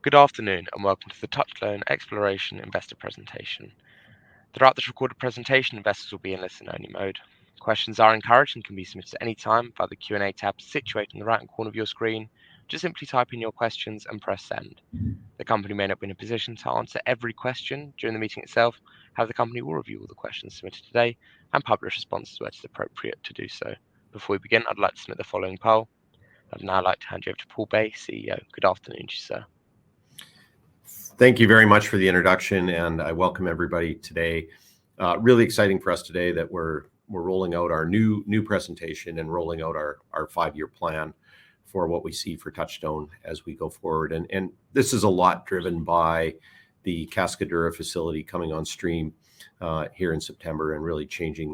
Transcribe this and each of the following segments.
Good afternoon and welcome to the TOUCHSTONE Exploration Investor Presentation. Throughout this recorded presentation, investors will be in listen-only mode. Questions are encouraged and can be submitted at any time via the Q&A tab situated in the right-hand corner of your screen. Just simply type in your questions and press send. The company may not be in a position to answer every question during the meeting itself. However, the company will review all the questions submitted today and publish responses where it is appropriate to do so. Before we begin, I'd like to submit the following poll. I'd now like to hand you over to Paul Bay, CEO. Good afternoon to you, sir. Thank you very much for the introduction, and I welcome everybody today. Really exciting for us today that we're rolling out our new presentation and rolling out our 5-year plan for what we see for TOUCHSTONE as we go forward. And this is a lot driven by the Cascadura facility coming on stream here in September and really changing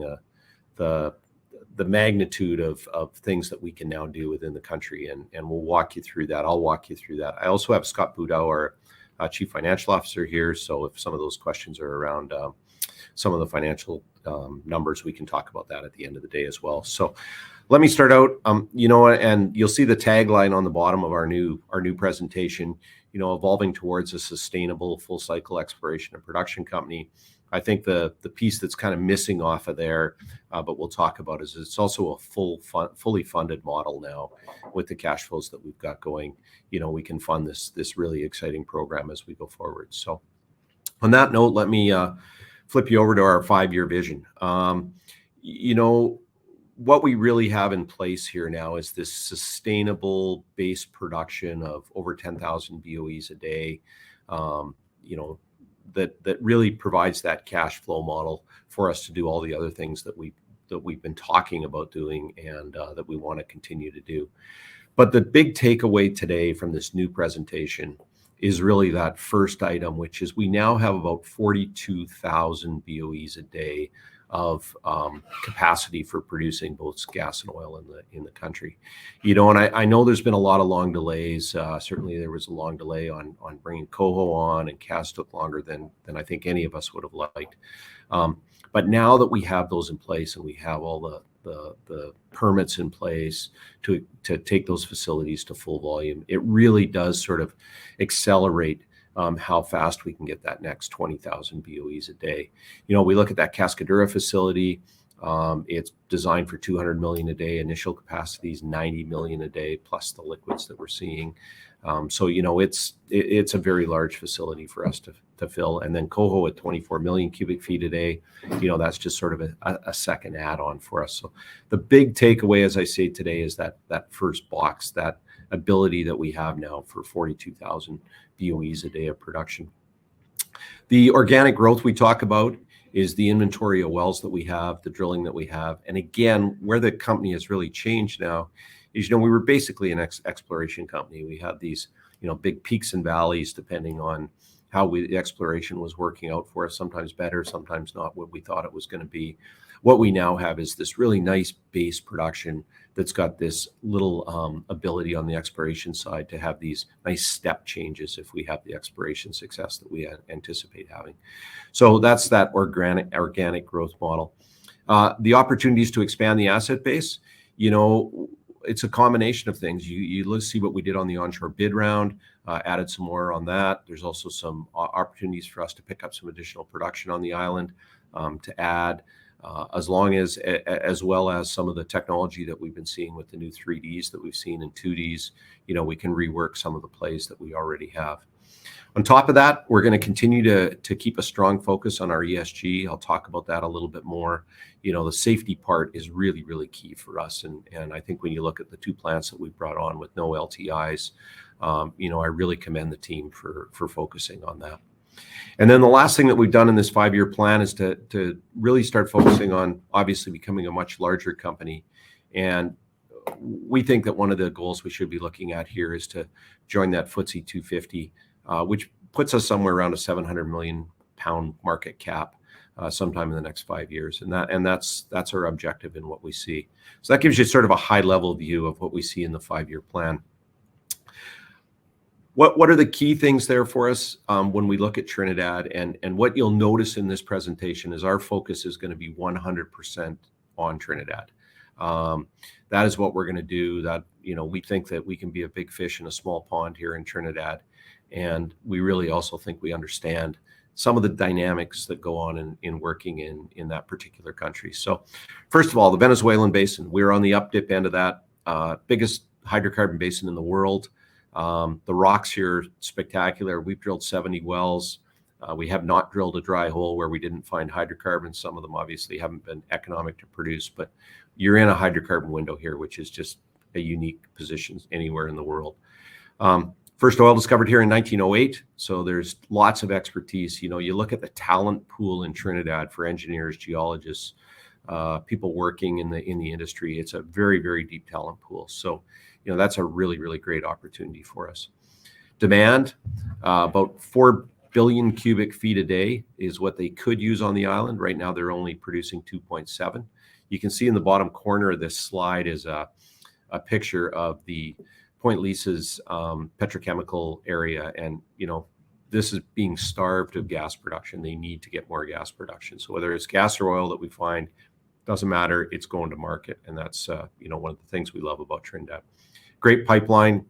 the magnitude of things that we can now do within the country. And we'll walk you through that. I'll walk you through that. I also have Scott Boudreau, our Chief Financial Officer here. So if some of those questions are around some of the financial numbers, we can talk about that at the end of the day as well. So let me start out, and you'll see the tagline on the bottom of our new presentation, evolving towards a sustainable full cycle exploration and production company. I think the piece that's kind of missing off of there, but we'll talk about, is it's also a fully funded model now with the cash flows that we've got going. We can fund this really exciting program as we go forward. So on that note, let me flip you over to our 5-year vision. What we really have in place here now is this sustainable base production of over 10,000 BOEs a day. That really provides that cash flow model for us to do all the other things that we've been talking about doing and that we want to continue to do. But the big takeaway today from this new presentation is really that first item, which is we now have about 42,000 BOEs a day of capacity for producing both gas and oil in the country. And I know there's been a lot of long delays. Certainly there was a long delay on bringing Coho on, and Cas took longer than I think any of us would have liked. But now that we have those in place and we have all the permits in place to take those facilities to full volume, it really does sort of accelerate how fast we can get that next 20,000 BOEs a day. We look at that Cascadura facility. It's designed for 200 million a day. Initial capacity is 90 million a day, plus the liquids that we're seeing. So it's a very large facility for us to fill. And then Coho at 24 million cubic feet a day, that's just sort of a second add-on for us. So the big takeaway, as I say today, is that first box, that ability that we have now for 42,000 BOEs a day of production. The organic growth we talk about is the inventory of wells that we have, the drilling that we have. And again, where the company has really changed now is, we were basically an exploration company. We had these, big peaks and valleys depending on how the exploration was working out for us, sometimes better, sometimes not what we thought it was going to be. What we now have is this really nice base production that's got this little ability on the exploration side to have these nice step changes if we have the exploration success that we anticipate having. So that's that organic growth model. The opportunities to expand the asset base, it's a combination of things. Let's see what we did on the onshore bid round, added some more on that. There's also some opportunities for us to pick up some additional production on the island to add. As well as some of the technology that we've been seeing with the new 3Ds that we've seen in 2Ds, we can rework some of the plays that we already have. On top of that, we're going to continue to keep a strong focus on our ESG. I'll talk about that a little bit more. The safety part is really, really key for us. And I think when you look at the 2 plants that we've brought on with no LTIs, I really commend the team for focusing on that. And then the last thing that we've done in this 5-year plan is to really start focusing on obviously becoming a much larger company. And we think that one of the goals we should be looking at here is to join that FTSE 250, which puts us somewhere around a 700 million pound market cap sometime in the next 5 years. And that's our objective in what we see. So that gives you sort of a high level view of what we see in the 5-year plan. What are the key things there for us when we look at Trinidad? And what you'll notice in this presentation is our focus is going to be 100% on Trinidad. That is what we're going to do. That we think that we can be a big fish in a small pond here in Trinidad. And we really also think we understand some of the dynamics that go on in working in that particular country. So first of all, the Venezuelan basin, we're on the up dip end of that, biggest hydrocarbon basin in the world. The rocks here, spectacular. We've drilled 70 wells. We have not drilled a dry hole where we didn't find hydrocarbons. Some of them obviously haven't been economic to produce, but you're in a hydrocarbon window here, which is just a unique position anywhere in the world. First oil discovered here in 1908. So there's lots of expertise. You know, you look at the talent pool in Trinidad for engineers, geologists, people working in the industry. It's a very, very deep talent pool. So, you know, that's a really, really great opportunity for us. Demand, about 4 billion cubic feet a day is what they could use on the island. Right now, they're only producing 2.7. You can see in the bottom corner of this slide is a picture of the Point Lisa's petrochemical area. And, you know, this is being starved of gas production. They need to get more gas production. So whether it's gas or oil that we find, doesn't matter, it's going to market. And that's, you know, one of the things we love about Trinidad. Great pipeline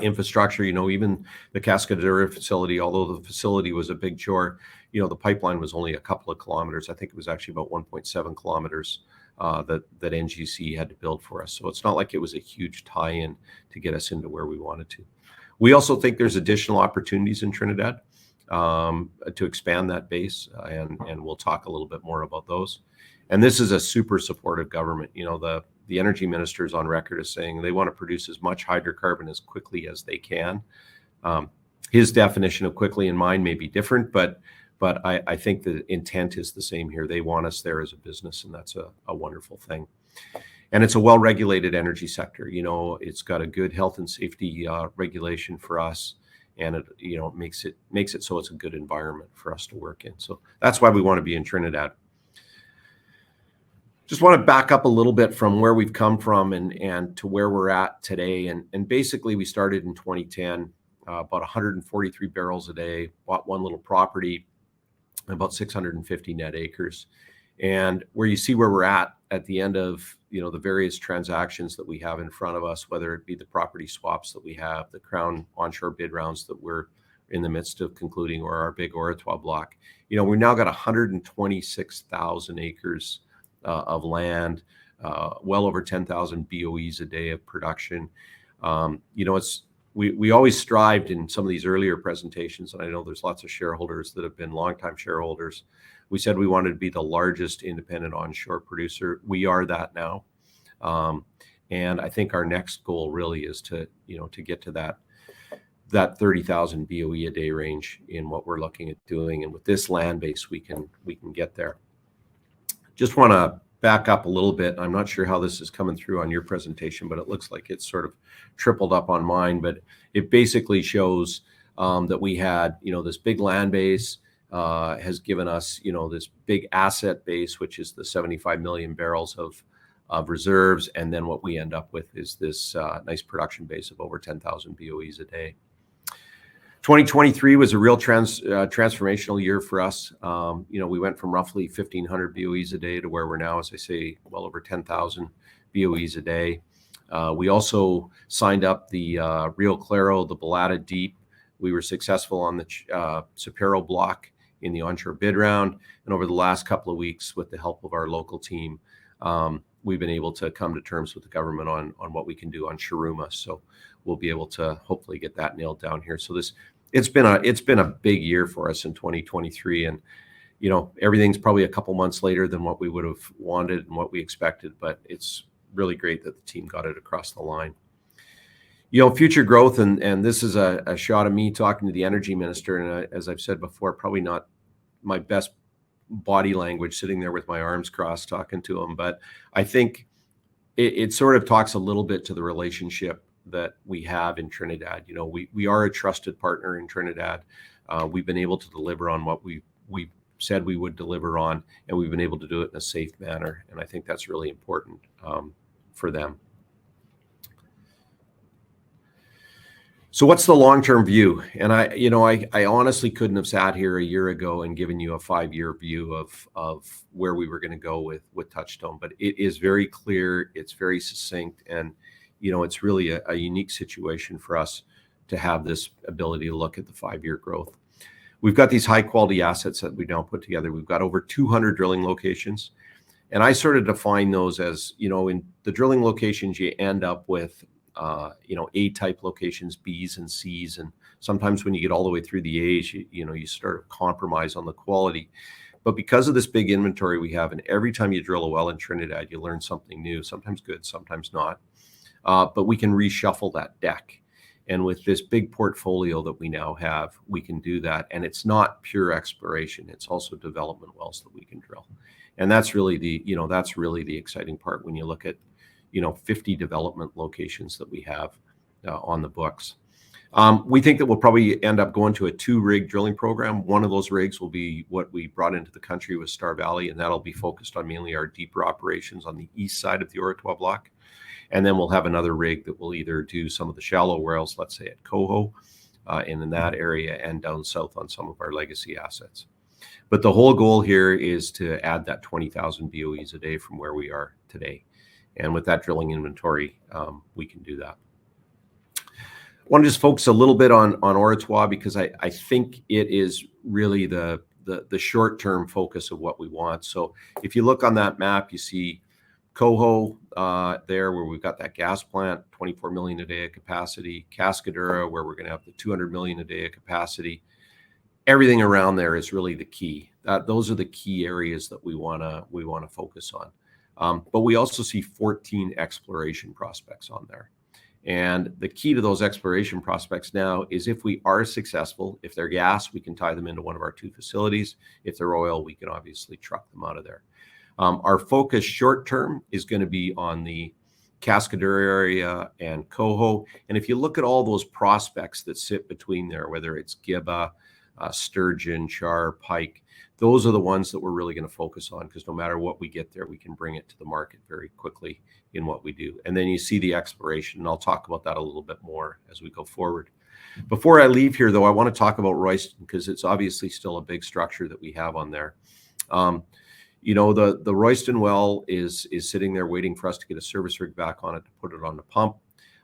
infrastructure, you know, even the Cascadura facility, although the facility was a big chore, you know, the pipeline was only a couple of kilometers. I think it was actually about 1.7 kilometers that NGC had to build for us. So it's not like it was a huge tie-in to get us into where we wanted to. We also think there's additional opportunities in Trinidad to expand that base, and we'll talk a little bit more about those. And this is a super supportive government. You know, the energy minister is on record as saying they want to produce as much hydrocarbon as quickly as they can. His definition of quickly and mine may be different, but I think the intent is the same here. They want us there as a business, and that's a wonderful thing. And it's a well-regulated energy sector. You know, it's got a good health and safety regulation for us, and it, you know, makes it so it's a good environment for us to work in. So that's why we want to be in Trinidad. Just want to back up a little bit from where we've come from and to where we're at today. And basically, we started in 2010, about 143 barrels a day, bought one little property, about 650 net acres. And where you see where we're at the end of, you know, the various transactions that we have in front of us, whether it be the property swaps that we have, the Crown onshore bid rounds that we're in the midst of concluding, or our big Ottawa block, you know, we've now got 126,000 acres of land, well over 10,000 BOEs a day of production. You know, we always strived in some of these earlier presentations, and I know there's lots of shareholders that have been longtime shareholders. We said we wanted to be the largest independent onshore producer. We are that now. And I think our next goal really is to, you know, to get to that 30,000 BOE a day range in what we're looking at doing. And with this land base, we can get there. Just want to back up a little bit. I'm not sure how this is coming through on your presentation, but it looks like it's sort of tripled up on mine. But it basically shows that we had, you know, this big land base has given us, you know, this big asset base, which is the 75 million barrels of reserves. And then what we end up with is this nice production base of over 10,000 BOEs a day. 2023 was a real transformational year for us. You know, we went from roughly 1,500 BOEs a day to where we're now, as I say, well over 10,000 BOEs a day. We also signed up the Rio Claro, the Balata Deep. We were successful on the Sapero block in the onshore bid round. And over the last couple of weeks, with the help of our local team, we've been able to come to terms with the government on what we can do on Shiruma. So we'll be able to hopefully get that nailed down here. So it's been a big year for us in 2023, and you know, everything's probably a couple months later than what we would have wanted and what we expected, but it's really great that the team got it across the line. You know, future growth, and this is a shot of me talking to the energy minister, and as I've said before, probably not my best body language sitting there with my arms crossed talking to him, but I think it sort of talks a little bit to the relationship that we have in Trinidad. You know, we are a trusted partner in Trinidad. We've been able to deliver on what we said we would deliver on, and we've been able to do it in a safe manner, and I think that's really important for them. So what's the long-term view? And I honestly couldn't have sat here a year ago and given you a 5-year view of where we were going to go with Touchstone, but it is very clear, it's very succinct, and you know, it's really a unique situation for us to have this ability to look at the 5-year growth. We've got these high quality assets that we now put together. We've got over 200 drilling locations. And I sort of define those as, in the drilling locations, you end up with, A-type locations, Bs and Cs. And sometimes when you get all the way through the A's, you start to compromise on the quality. But because of this big inventory we have, and every time you drill a well in Trinidad, you learn something new, sometimes good, sometimes not. But we can reshuffle that deck. And with this big portfolio that we now have, we can do that. And it's not pure exploration. It's also development wells that we can drill. And that's really the exciting part when you look at, 50 development locations that we have on the books. We think that we'll probably end up going to a 2-rig drilling program. One of those rigs will be what we brought into the country with Star Valley, and that'll be focused on mainly our deeper operations on the east side of the Ottawa block. And then we'll have another rig that will either do some of the shallow wells, let's say at Coho, and in that area, and down south on some of our legacy assets. But the whole goal here is to add that 20,000 BOEs a day from where we are today. And with that drilling inventory, we can do that. I want to just focus a little bit on Ottawa, because I think it is really the short-term focus of what we want. So if you look on that map, you see Coho there, where we've got that gas plant, 24 million a day of capacity. Cascadura, where we're going to have the 200 million a day of capacity. Everything around there is really the key. Those are the key areas that we want to focus on. But we also see 14 exploration prospects on there. And the key to those exploration prospects now is, if we are successful, if they're gas, we can tie them into one of our 2 facilities. If they're oil, we can obviously truck them out of there. Our focus short term is going to be on the Cascadura area and Coho. And if you look at all those prospects that sit between there, whether it's Gibba, Sturgeon, Char, Pike, those are the ones that we're really going to focus on, because no matter what we get there, we can bring it to the market very quickly in what we do. And then you see the exploration, and I'll talk about that a little bit more as we go forward. Before I leave here, though, I want to talk about Royston, because it's obviously still a big structure that we have on there. The Royston well is sitting there waiting for us to get a service rig back on it to put it on the pump.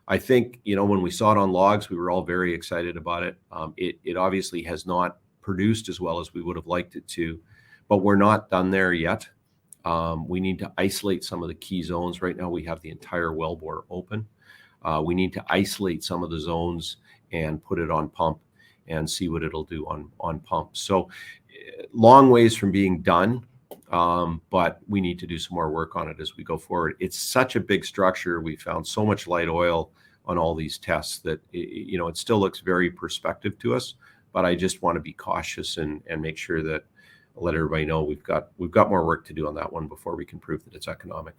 I think, when we saw it on logs, we were all very excited about it. It obviously has not produced as well as we would have liked it to, but we're not done there yet. We need to isolate some of the key zones. Right now, we have the entire wellbore open. We need to isolate some of the zones and put it on pump and see what it'll do on pump. So long ways from being done. But we need to do some more work on it as we go forward. It's such a big structure. We found so much light oil on all these tests that it still looks very prospective to us. But I just want to be cautious and make sure that I'll let everybody know we've got more work to do on that one before we can prove that it's economic.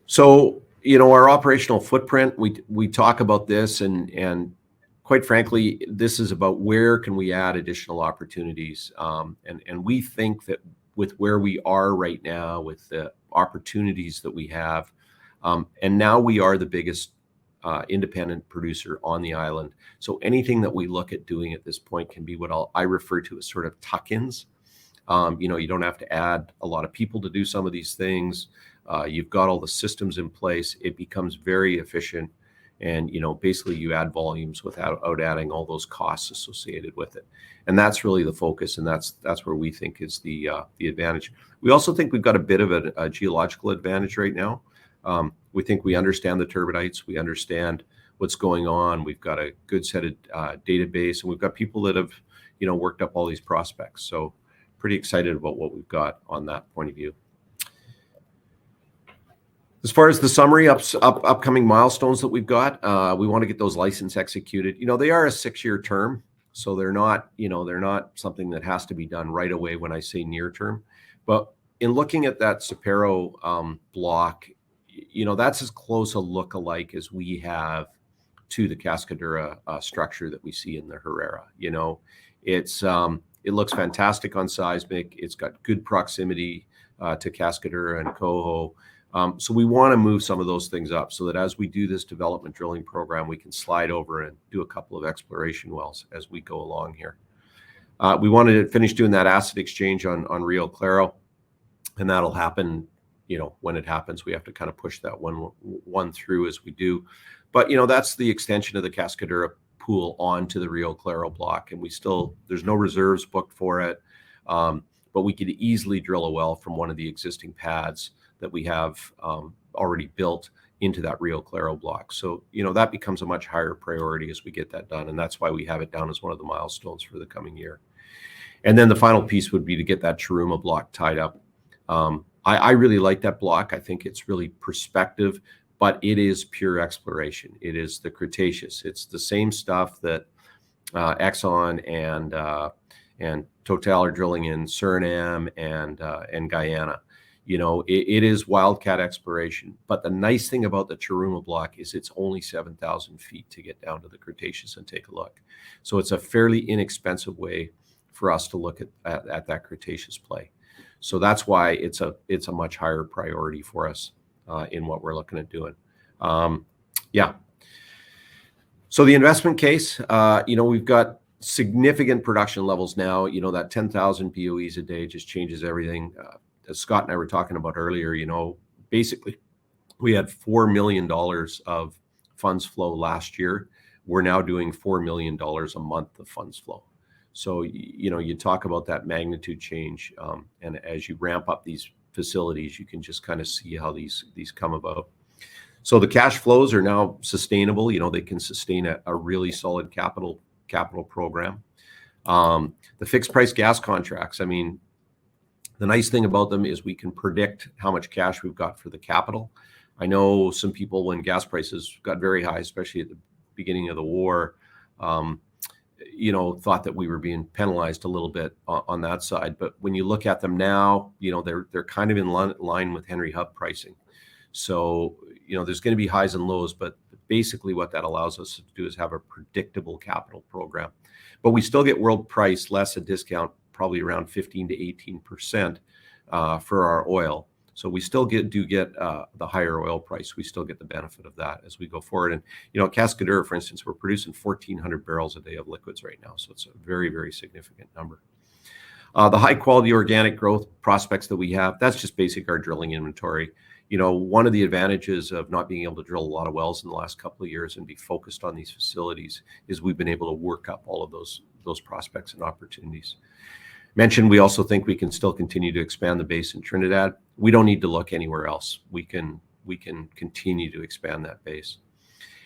So our operational footprint. We talk about this, and quite frankly, this is about where can we add additional opportunities. And we think that with where we are right now, with the opportunities that we have, and now we are the biggest independent producer on the island. So anything that we look at doing at this point can be what I refer to as sort of tuck-ins. You don't have to add a lot of people to do some of these things. You've got all the systems in place. It becomes very efficient. And, basically you add volumes without adding all those costs associated with it. And that's really the focus. And that's where we think is the advantage. We also think we've got a bit of a geological advantage right now. We think we understand the turbidites. We understand what's going on. We've got a good set of database, and we've got people that have, worked up all these prospects. So pretty excited about what we've got on that point of view. As far as the summary, upcoming milestones that we've got, we want to get those licenses executed. They are a 6-year term, so they're not something that has to be done right away when I say near term. But in looking at that Sapero block, that's as close a look-alike as we have to the Cascadura structure that we see in the Herrera. It looks fantastic on seismic. It's got good proximity to Cascadura and Coho. So we want to move some of those things up so that as we do this development drilling program, we can slide over and do a couple of exploration wells as we go along here. We wanted to finish doing that asset exchange on Rio Claro, and that'll happen, when it happens, we have to kind of push that one through as we do. But that's the extension of the Cascadura pool onto the Rio Claro block, and there's no reserves booked for it, but we could easily drill a well from one of the existing pads that we have already built into that Rio Claro block. So that becomes a much higher priority as we get that done, and that's why we have it down as one of the milestones for the coming year. And then the final piece would be to get that Chiruma block tied up. I really like that block. I think it's really prospective, but it is pure exploration. It is the Cretaceous. It's the same stuff that Exxon and Total are drilling in Suriname and Guyana. It is wildcat exploration. But the nice thing about the Chiruma block is it's only 7,000 feet to get down to the Cretaceous and take a look. So it's a fairly inexpensive way for us to look at that Cretaceous play. So that's why it's a much higher priority for us in what we're looking at doing. Yeah. So the investment case, we've got significant production levels now. That 10,000 BOEs a day just changes everything. As Scott and I were talking about earlier, basically we had $4 million of funds flow last year. We're now doing $4 million a month of funds flow. So, you talk about that magnitude change, and as you ramp up these facilities, you can just kind of see how these come about. So the cash flows are now sustainable. They can sustain a really solid capital program. The fixed price gas contracts, I mean, the nice thing about them is we can predict how much cash we've got for the capital. I know some people, when gas prices got very high, especially at the beginning of the war, thought that we were being penalized a little bit on that side. But when you look at them now, they're kind of in line with Henry Hub pricing. So, there's going to be highs and lows, but basically what that allows us to do is have a predictable capital program. But we still get world price less a discount, probably around 15 to 18% for our oil. So we still get the higher oil price. We still get the benefit of that as we go forward. And at Cascadura, for instance, we're producing 1,400 barrels a day of liquids right now. So it's a very, very significant number. The high quality organic growth prospects that we have, that's just basic our drilling inventory. One of the advantages of not being able to drill a lot of wells in the last couple of years and be focused on these facilities is we've been able to work up all of those prospects and opportunities. Mentioned, we also think we can still continue to expand the base in Trinidad. We don't need to look anywhere else. We can continue to expand that base.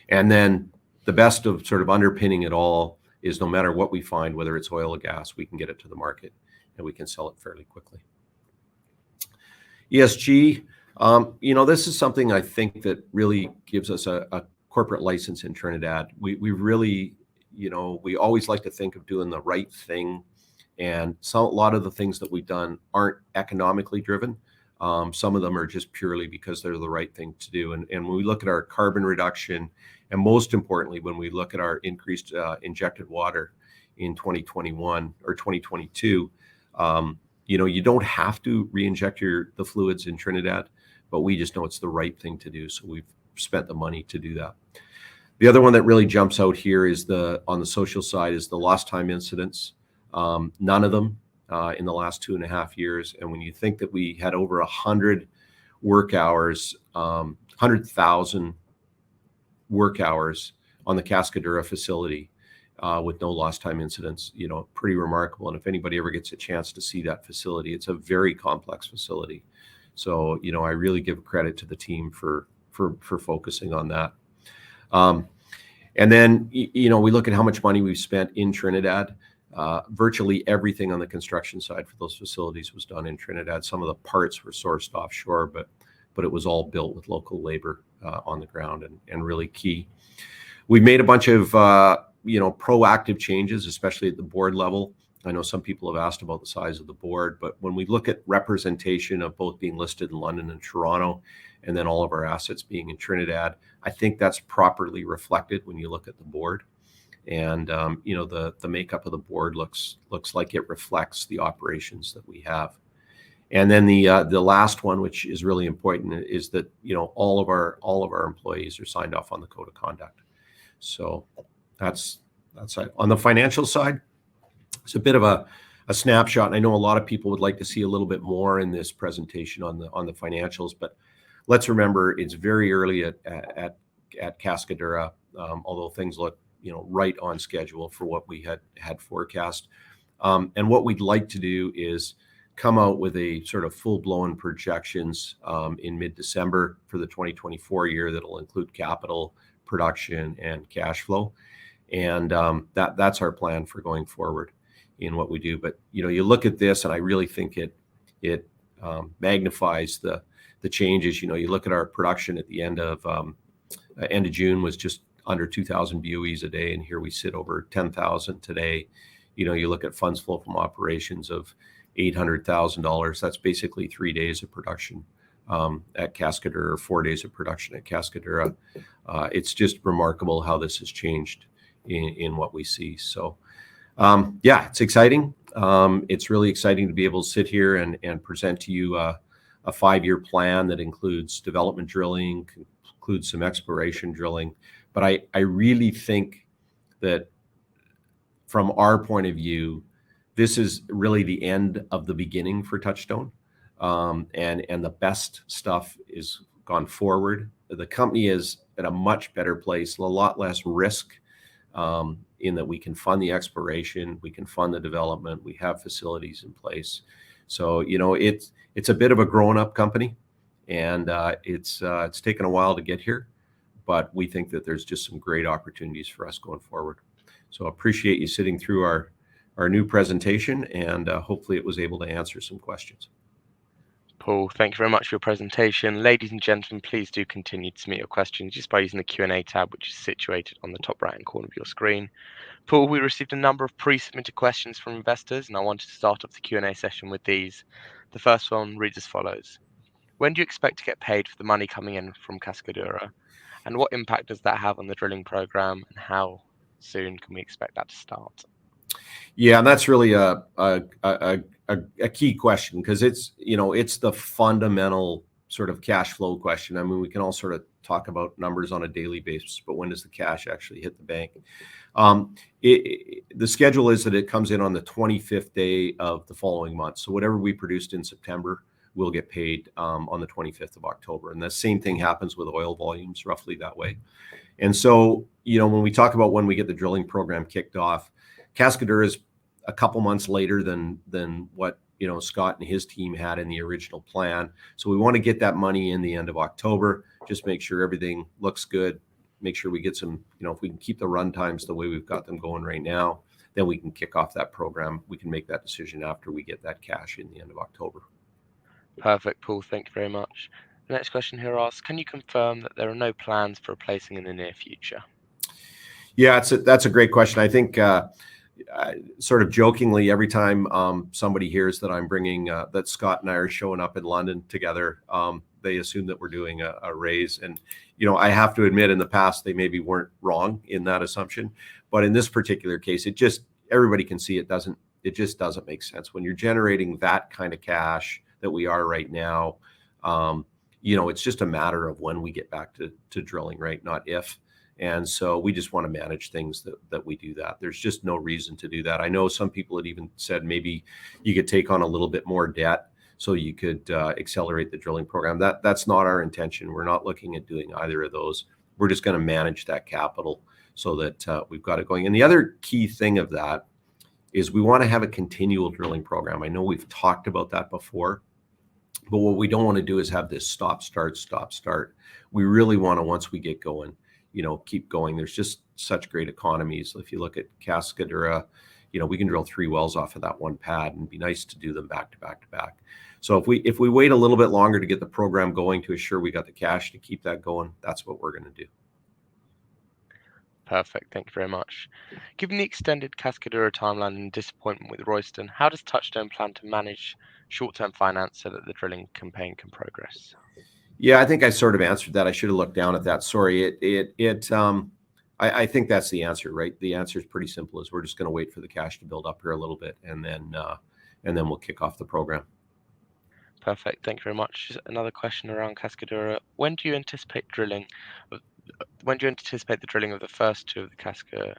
And then the best of sort of underpinning it all is no matter what we find, whether it's oil or gas, we can get it to the market and we can sell it fairly quickly. ESG, this is something I think that really gives us a corporate license in Trinidad. We really, we always like to think of doing the right thing. And a lot of the things that we've done aren't economically driven. Some of them are just purely because they're the right thing to do. And when we look at our carbon reduction, and most importantly, when we look at our increased injected water in 2021 or 2022, you don't have to re-inject the fluids in Trinidad, but we just know it's the right thing to do. So we've spent the money to do that. The other one that really jumps out here is on the social side is the lost time incidents. None of them in the last 2.5 years. And when you think that we had over 100 work hours, 100,000 work hours on the Cascadura facility with no lost time incidents, pretty remarkable. And if anybody ever gets a chance to see that facility, it's a very complex facility. So, I really give credit to the team for focusing on that. And then, we look at how much money we've spent in Trinidad. Virtually everything on the construction side for those facilities was done in Trinidad. Some of the parts were sourced offshore, but it was all built with local labor on the ground and really key. We've made a bunch of proactive changes, especially at the board level. I know some people have asked about the size of the board, but when we look at representation of both being listed in London and Toronto, and then all of our assets being in Trinidad, I think that's properly reflected when you look at the board. And the makeup of the board looks like it reflects the operations that we have. And then the last one, which is really important, is that all of our employees are signed off on the code of conduct. So that's it. On the financial side, it's a bit of a snapshot. And I know a lot of people would like to see a little bit more in this presentation on the financials, but let's remember it's very early at Cascadura, although things look right on schedule for what we had forecast. And what we'd like to do is come out with a sort of full-blown projections in mid-December for the 2024 year that'll include capital, production, and cash flow. And that's our plan for going forward in what we do. But you look at this, and I really think it magnifies the changes. You look at our production at the end of June was just under 2,000 BOEs a day, and here we sit over 10,000 today. You look at funds flow from operations of $800,000. That's basically 3 days of production at Cascadura, or 4 days of production at Cascadura. It's just remarkable how this has changed in what we see. So yeah, it's exciting. It's really exciting to be able to sit here and present to you a 5-year plan that includes development drilling, includes some exploration drilling. But I really think that from our point of view, this is really the end of the beginning for Touchstone, and the best stuff is gone forward. The company is at a much better place, a lot less risk, in that we can fund the exploration, we can fund the development, we have facilities in place. So it's a bit of a grown-up company, and it's taken a while to get here, but we think that there's just some great opportunities for us going forward. So I appreciate you sitting through our new presentation, and hopefully it was able to answer some questions. Paul, thank you very much for your presentation. Ladies and gentlemen, please do continue to submit your questions just by using the Q&A tab, which is situated on the top right-hand corner of your screen. Paul, we received a number of pre-submitted questions from investors, and I wanted to start off the Q&A session with these. The first one reads as follows. When do you expect to get paid for the money coming in from Cascadura? And what impact does that have on the drilling program, and how soon can we expect that to start? Yeah, and that's really a key question, because it's the fundamental sort of cash flow question. I mean, we can all sort of talk about numbers on a daily basis, but when does the cash actually hit the bank? The schedule is that it comes in on the 25th day of the following month. So whatever we produced in September, we'll get paid on the 25th of October. And the same thing happens with oil volumes, roughly that way. And so, when we talk about when we get the drilling program kicked off, Cascadura is a couple months later than what Scott and his team had in the original plan. So we want to get that money in the end of October, just make sure everything looks good, make sure we get some, if we can keep the run times the way we've got them going right now, then we can kick off that program. We can make that decision after we get that cash in the end of October. Perfect, Paul. Thank you very much. The next question here asks, can you confirm that there are no plans for replacing in the near future? Yeah, that's a great question. I think sort of jokingly, every time somebody hears that I'm bringing that Scott and I are showing up in London together, they assume that we're doing a raise. And I have to admit, in the past they maybe weren't wrong in that assumption, but in this particular case, everybody can see it just doesn't make sense when you're generating that kind of cash that we are right now. It's just a matter of when we get back to drilling, right? Not if. And so we just want to manage things that we do that. There's just no reason to do that. I know some people had even said maybe you could take on a little bit more debt so you could accelerate the drilling program. That's not our intention. We're not looking at doing either of those. We're just going to manage that capital so that we've got it going. And the other key thing of that is we want to have a continual drilling program. I know we've talked about that before, but what we don't want to do is have this stop, start. We really want to, once we get going, keep going. There's just such great economies. If you look at Cascadura, we can drill 3 wells off of that one pad, and it'd be nice to do them back to back to back. So if we wait a little bit longer to get the program going to assure we got the cash to keep that going, that's what we're going to do. Perfect. Thank you very much. Given the extended Cascadura timeline and disappointment with Royston, how does Touchstone plan to manage short-term finance so that the drilling campaign can progress? Yeah, I think I sort of answered that. I should have looked down at that. Sorry. I think that's the answer, right? The answer is pretty simple: is we're just going to wait for the cash to build up here a little bit, and then we'll kick off the program. Perfect. Thank you very much. Just another question around Cascadura. When do you anticipate drilling when do you anticipate the drilling of the first two of the Cascadura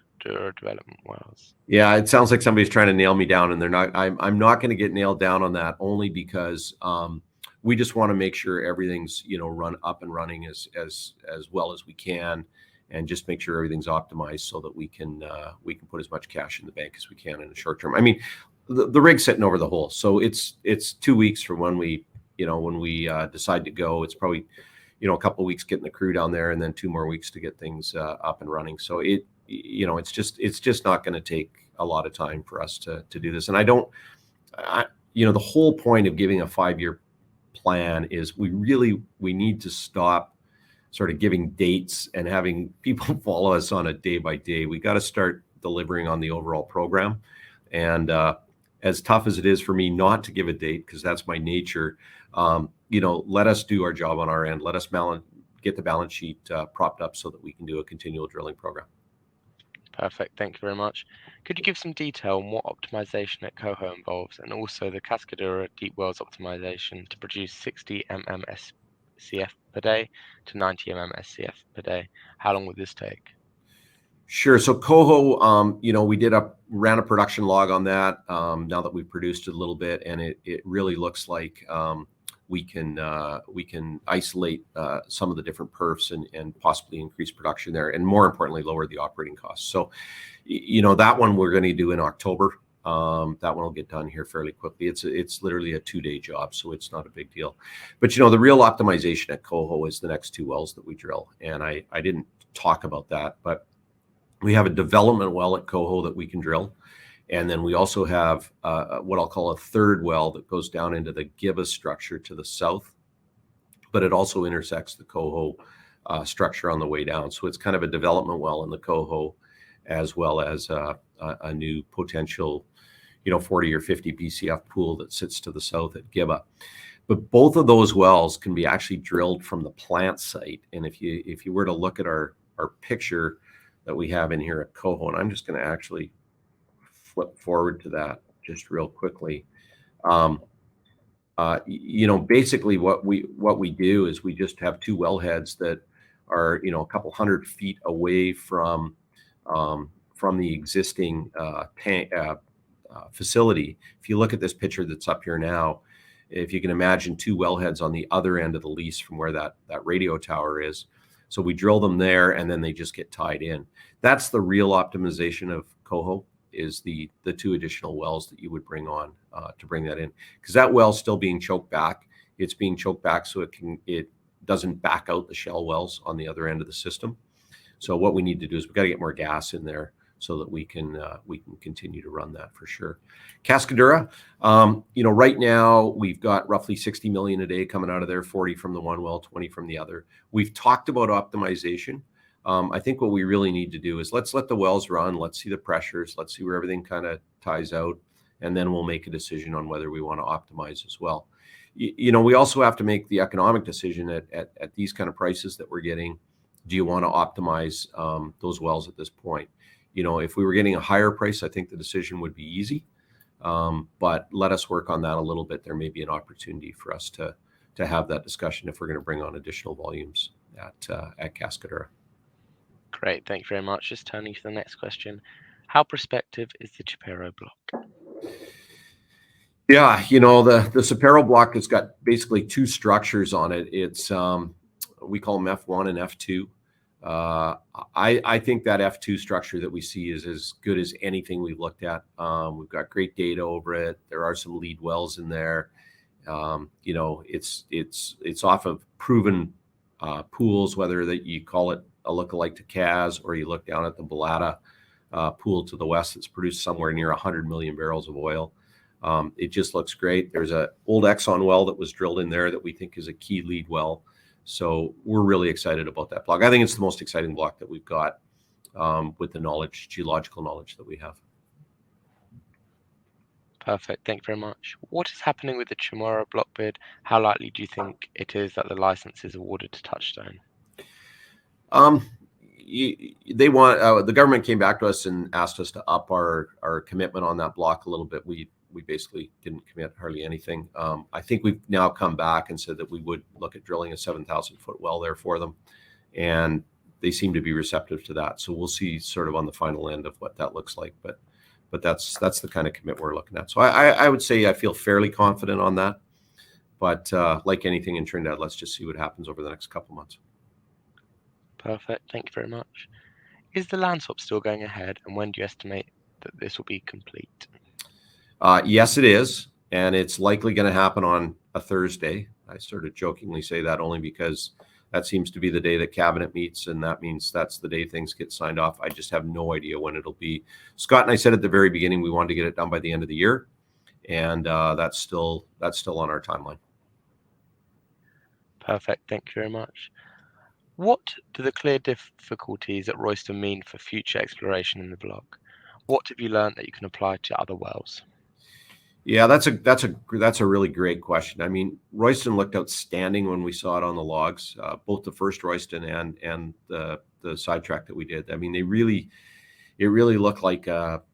development wells? Yeah, it sounds like somebody's trying to nail me down, and they're not. I'm not going to get nailed down on that, only because we just want to make sure everything's run up and running as well as we can, and just make sure everything's optimized so that we can put as much cash in the bank as we can in the short term. I mean, the rig's sitting over the hole, so it's 2 weeks from when we decide to go. It's probably a couple of weeks getting the crew down there, and then 2 more weeks to get things up and running. So it's just not going to take a lot of time for us to do this. And the whole point of giving a 5-year plan is we need to stop sort of giving dates and having people follow us on a day by day. We got to start delivering on the overall program. And as tough as it is for me not to give a date, because that's my nature, let us do our job on our end. Let us get the balance sheet propped up so that we can do a continual drilling program. Perfect. Thank you very much. Could you give some detail on what optimization at Coho involves, and also the Cascadura deep wells optimization to produce 60 mmSCF per day to 90 mmSCF per day? How long would this take? Sure. So Coho, we ran a production log on that now that we've produced it a little bit, and it really looks like we can isolate some of the different perfs and possibly increase production there, and more importantly, lower the operating costs. So, that one we're going to do in October. That one will get done here fairly quickly. It's literally a 2-day job, so it's not a big deal. But the real optimization at Coho is the next 2 wells that we drill, and I didn't talk about that, but we have a development well at Coho that we can drill. And then we also have what I'll call a third well that goes down into the Giba structure to the south, but it also intersects the Coho structure on the way down. So it's kind of a development well in the Coho, as well as a new potential, 40 or 50 BCF pool that sits to the south at Giba. But both of those wells can be actually drilled from the plant site. And if you were to look at our picture that we have in here at Coho, and I'm just going to actually flip forward to that just real quickly. Basically what we do is we just have 2 wellheads that are, a couple 100 feet away from the existing tank facility. If you look at this picture that's up here now, if you can imagine 2 wellheads on the other end of the lease from where that radio tower is. So we drill them there, and then they just get tied in. That's the real optimization of Coho, is the 2 additional wells that you would bring on to bring that in, because that well's still being choked back. It's being choked back so it doesn't back out the shell wells on the other end of the system. So what we need to do is we got to get more gas in there so that we can continue to run that for sure. Cascadura, right now we've got roughly 60 million a day coming out of there, 40 from the one well, 20 from the other. We've talked about optimization. I think what we really need to do is let's let the wells run. Let's see the pressures. Let's see where everything kind of ties out. And then we'll make a decision on whether we want to optimize as well. We also have to make the economic decision at these kind of prices that we're getting. Do you want to optimize those wells at this point? If we were getting a higher price, I think the decision would be easy. But let us work on that a little bit. There may be an opportunity for us to have that discussion if we're going to bring on additional volumes at Cascadura. Great, thank you very much. Just turning to the next question. How prospective is the Chapero block? Yeah, the Chapero block has got basically 2 structures on it. It's we call them F1 and F2. I think that F2 structure that we see is as good as anything we've looked at. We've got great data over it. There are some lead wells in there. It's off of proven pools, whether that you call it a lookalike to Kaz, or you look down at the Balata pool to the west that's produced somewhere near 100 million barrels of oil. It just looks great. There's an old Exxon well that was drilled in there that we think is a key lead well. So we're really excited about that block. I think it's the most exciting block that we've got with the geological knowledge that we have. Perfect. Thank you very much. What is happening with the Chamorro block bid? How likely do you think it is that the license is awarded to Touchstone? The government came back to us and asked us to up our commitment on that block a little bit. We basically didn't commit hardly anything. I think we've now come back and said that we would look at drilling a 7,000-foot well there for them, and they seem to be receptive to that. So we'll see sort of on the final end of what that looks like. But that's the kind of commit we're looking at. So I would say I feel fairly confident on that. But like anything in Trinidad, let's just see what happens over the next couple months. Perfect. Thank you very much. Is the land swap still going ahead, and when do you estimate that this will be complete? Yes, it is. And it's likely going to happen on a Thursday. I sort of jokingly say that only because that seems to be the day that cabinet meets, and that means that's the day things get signed off. I just have no idea when it'll be. Scott and I said at the very beginning we wanted to get it done by the end of the year, and that's still on our timeline. Perfect. Thank you very much. What do the clear difficulties at Royston mean for future exploration in the block? What have you learned that you can apply to other wells? Yeah, that's a really great question. I mean, Royston looked outstanding when we saw it on the logs, both the first Royston and the sidetrack that we did. I mean, it really looked like a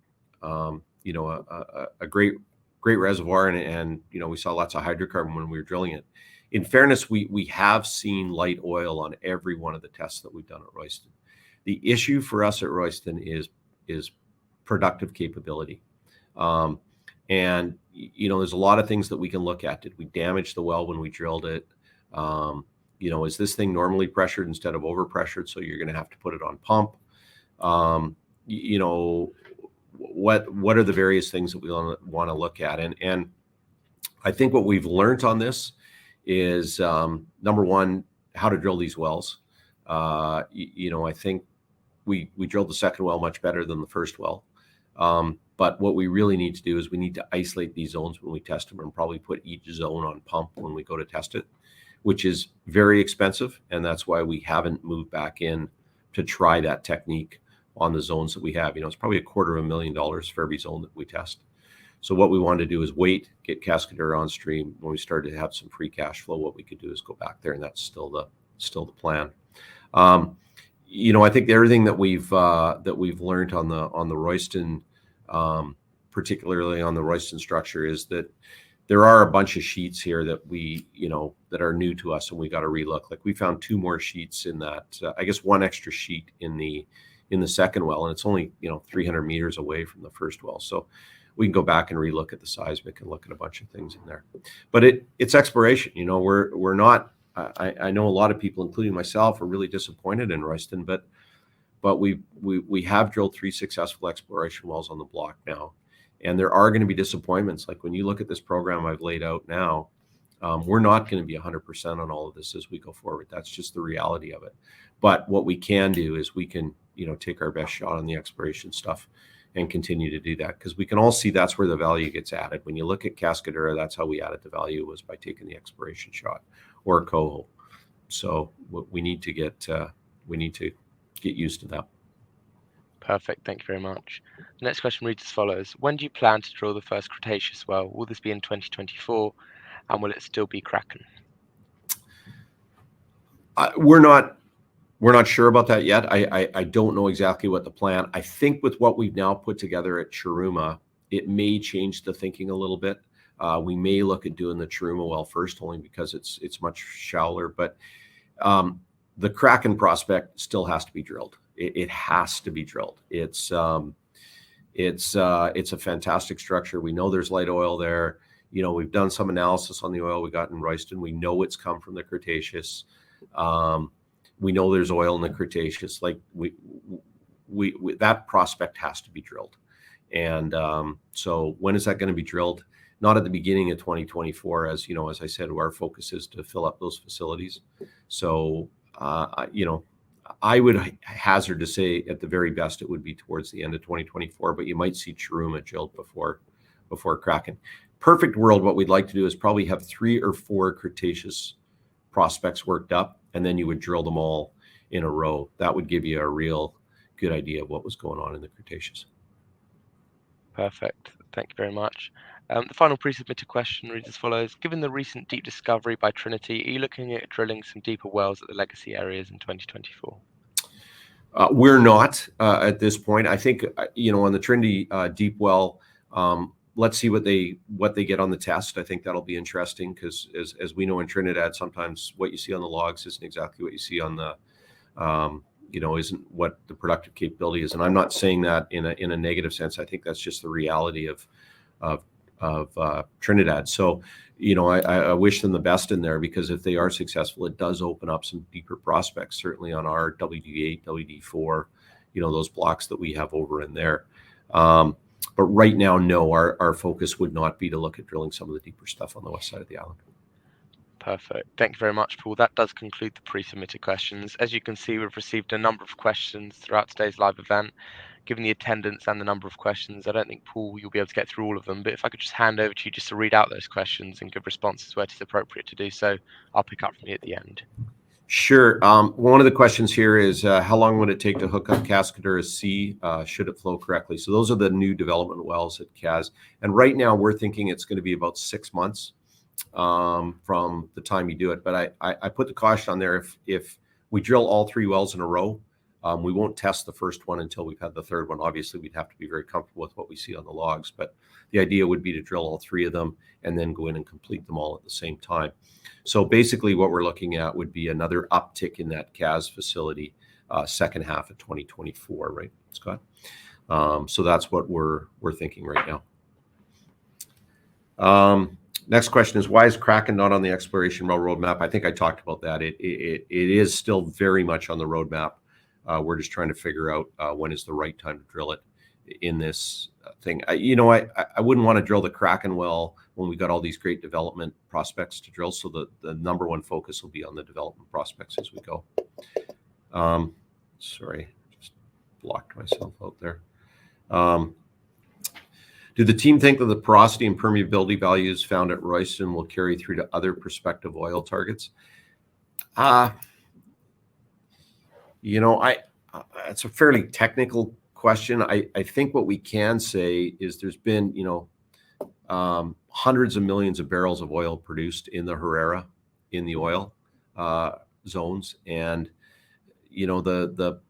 great reservoir, and we saw lots of hydrocarbon when we were drilling it. In fairness, we have seen light oil on every one of the tests that we've done at Royston. The issue for us at Royston is productive capability. And there's a lot of things that we can look at. Did we damage the well when we drilled it? Is this thing normally pressured instead of overpressured? So you're going to have to put it on pump. What are the various things that we want to look at? And I think what we've learned on this is number one, how to drill these wells. I think we drilled the second well much better than the first well. But what we really need to do is we need to isolate these zones when we test them, and probably put each zone on pump when we go to test it, which is very expensive. And that's why we haven't moved back in to try that technique on the zones that we have. It's probably $250,000 for every zone that we test. So what we want to do is wait, get Cascadura on stream. When we start to have some free cash flow, what we could do is go back there, and that's still the plan. I think everything that we've learned on the Royston, particularly on the Royston structure, is that there are a bunch of sheets here that that are new to us, and we got to relook. Like, we found 2 more sheets in that. I guess 1 extra sheet in the second well, and it's only 300 meters away from the first well. So we can go back and relook at the seismic and look at a bunch of things in there. But it's exploration. We're not. I know a lot of people, including myself, are really disappointed in Royston, but we have drilled 3 successful exploration wells on the block now, and there are going to be disappointments. Like, when you look at this program I've laid out now, we're not going to be 100% on all of this as we go forward. That's just the reality of it. But what we can do is we can take our best shot on the exploration stuff and continue to do that, because we can all see that's where the value gets added. When you look at Cascadura, that's how we added the value, was by taking the exploration shot, or Coho. So we need to get used to that. Perfect. Thank you very much. The next question reads as follows: when do you plan to drill the first Cretaceous well? Will this be in 2024, and will it still be Kraken? We're not sure about that yet. I don't know exactly what the plan. I think with what we've now put together at Chiruma, it may change the thinking a little bit. We may look at doing the Chiruma well first, only because it's much shallower. But the Kraken prospect still has to be drilled. It has to be drilled. It's a fantastic structure. We know there's light oil there. We've done some analysis on the oil we got in Royston. We know it's come from the Cretaceous. We know there's oil in the Cretaceous. Like, we that prospect has to be drilled. And so when is that going to be drilled? Not at the beginning of 2024, as I said, our focus is to fill up those facilities. So I would hazard to say at the very best it would be towards the end of 2024, but you might see Chiruma drilled before Kraken. Perfect world, what we'd like to do is probably have 3 or 4 Cretaceous prospects worked up, and then you would drill them all in a row. That would give you a real good idea of what was going on in the Cretaceous. Perfect. Thank you very much. The final pre-submitted question reads as follows: given the recent deep discovery by Trinity, are you looking at drilling some deeper wells at the legacy areas in 2024? We're not at this point. I think on the Trinity deep well, let's see what they get on the test. I think that'll be interesting, because as we know in Trinidad, sometimes what you see on the logs isn't exactly what you see on the isn't what the productive capability is. And I'm not saying that in a negative sense. I think that's just the reality of Trinidad. So, I wish them the best in there, because if they are successful, it does open up some deeper prospects, certainly on our WD8, WD4, those blocks that we have over in there. But right now, no, our focus would not be to look at drilling some of the deeper stuff on the west side of the island. Perfect. Thank you very much, Paul. That does conclude the pre-submitted questions. As you can see, we've received a number of questions throughout today's live event. Given the attendance and the number of questions, I don't think, Paul, you'll be able to get through all of them. But if I could just hand over to you just to read out those questions and give responses where it is appropriate to do so, I'll pick up from you at the end. Sure. One of the questions here is, how long would it take to hook up Cascadura C? Should it flow correctly? So those are the new development wells at CAS. And right now we're thinking it's going to be about 6 months from the time you do it. But I put the caution on there. If we drill all 3 wells in a row, we won't test the first one until we've had the third one. Obviously, we'd have to be very comfortable with what we see on the logs. But the idea would be to drill all 3 of them and then go in and complete them all at the same time. So basically what we're looking at would be another uptick in that CAS facility second half of 2024, right, Scott? So that's what we're thinking right now. Next question is, why is Kraken not on the exploration well roadmap? I think I talked about that. It is still very much on the roadmap. We're just trying to figure out when is the right time to drill it in this thing. I wouldn't want to drill the Kraken well when we got all these great development prospects to drill. So the number one focus will be on the development prospects as we go. Sorry, just blocked myself out there. Do the team think that the porosity and permeability values found at Royston will carry through to other prospective oil targets? It's a fairly technical question. I think what we can say is there's been, hundreds of millions of barrels of oil produced in the Herrera, in the oil zones, and the